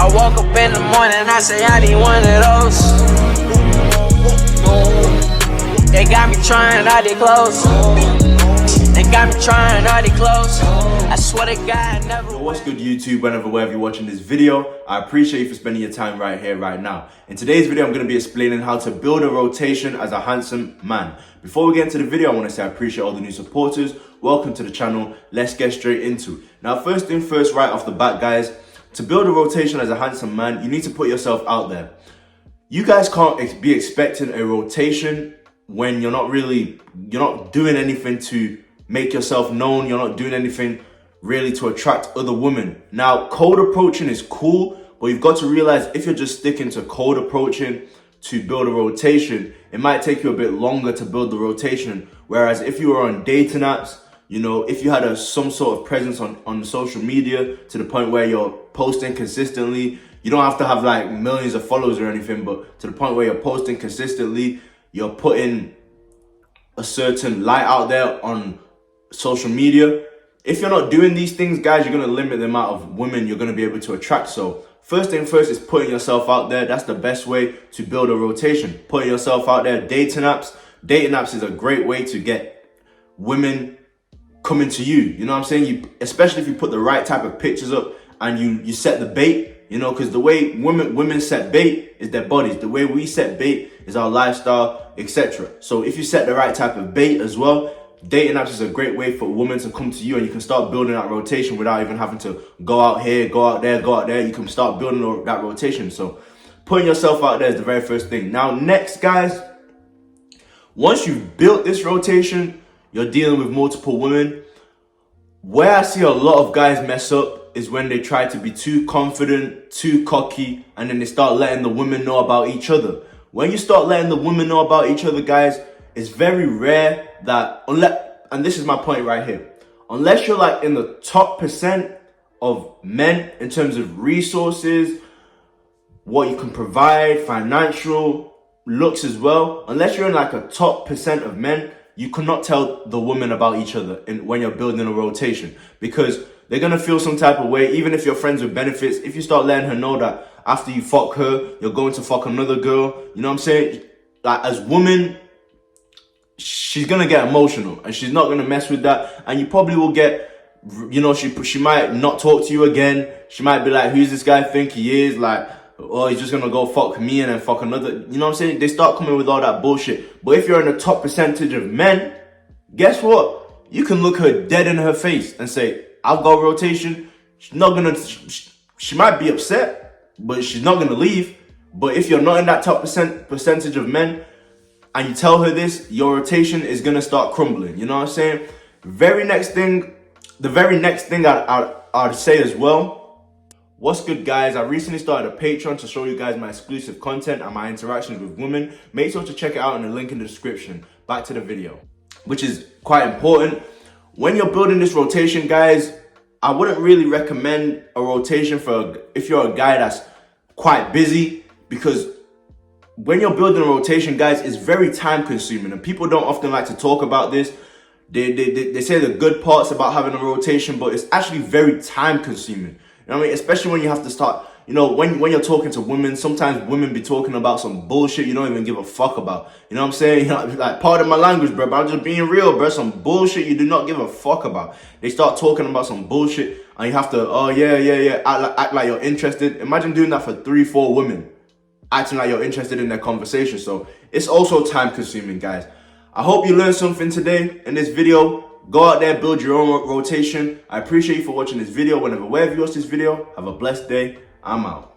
I woke up in the morning, I say I need one of those. They got me trying all they clothes. They got me trying all they clothes. I swear to God, never. Yo, what's good, YouTube? Wherever you're watching this video, I appreciate you for spending your time right here, right now. In today's video, I'm going to be explaining how to build a rotation as a handsome man. Before we get into the video, I want to say I appreciate all the new supporters. Welcome to the channel. Let's get straight into it. Now, first thing first, right off the bat, guys, to build a rotation as a handsome man, you need to put yourself out there. You guys can't be expecting a rotation when you're not doing anything to make yourself known. You're not doing anything really to attract other women. Now, cold approaching is cool, but you've got to realize if you're just sticking to cold approaching to build a rotation, it might take you a bit longer to build the rotation. Whereas if you were on dating apps, you know, if you had some sort of presence on social media to the point where you're posting consistently, you don't have to have like millions of followers or anything, but to the point where you're posting consistently, you're putting a certain light out there on social media. If you're not doing these things, guys, you're going to limit the amount of women you're going to be able to attract. So first thing first is putting yourself out there. That's the best way to build a rotation. Putting yourself out there. Dating apps is a great way to get women coming to you. You know what I'm saying? Especially if you put the right type of pictures up and you set the bait, you know, because the way women set bait is their bodies. The way we set bait is our lifestyle, etc. So if you set the right type of bait as well, dating apps is a great way for women to come to you, and you can start building that rotation without even having to go out here, go out there, go out there. You can start building that rotation. So putting yourself out there is the very first thing. Now, next, guys, once you've built this rotation, you're dealing with multiple women. Where I see a lot of guys mess up is when they try to be too confident, too cocky, and then they start letting the women know about each other. When you start letting the women know about each other, guys, it's very rare that, and this is my point right here, unless you're like in the top % of men in terms of resources, what you can provide, financial, looks as well, unless you're in like a top % of men, you cannot tell the women about each other when you're building a rotation, because they're going to feel some type of way. Even if you're friends with benefits, if you start letting her know that after you fuck her, you're going to fuck another girl, you know what I'm saying? Like, as women, she's going to get emotional and she's not going to mess with that. And you probably will get, you know, she might not talk to you again. She might be like, who's this guy think he is? Like, oh, he's just going to go fuck me and then fuck another. You know what I'm saying? They start coming with all that bullshit. But if you're in the top % of men, guess what? You can look her dead in her face and say, I've got a rotation. She's not going to, she might be upset, but she's not going to leave. But if you're not in that top percentage of men, and you tell her this, your rotation is going to start crumbling. You know what I'm saying? The very next thing I'd say as well. What's good, guys? I recently started a Patreon to show you guys my exclusive content and my interactions with women. Make sure to check it out in the link in the description. Back to the video, which is quite important. When you're building this rotation, guys, I wouldn't really recommend a rotation if you're a guy that's quite busy, because when you're building a rotation, guys, it's very time consuming, and people don't often like to talk about this. They say the good parts about having a rotation, but it's actually very time consuming. You know what I mean? Especially when you have to start, you know, when you're talking to women, sometimes women be talking about some bullshit you don't even give a fuck about. You know what I'm saying? You know, like, pardon my language, bro, but I'm just being real, bro. Some bullshit you do not give a fuck about. They start talking about some bullshit and you have to, oh yeah, act like you're interested. Imagine doing that for 3-4 women, acting like you're interested in their conversation. So it's also time consuming, guys. I hope you learned something today in this video. Go out there, build your own rotation. I appreciate you for watching this video. Wherever you watch this video, have a blessed day. I'm out.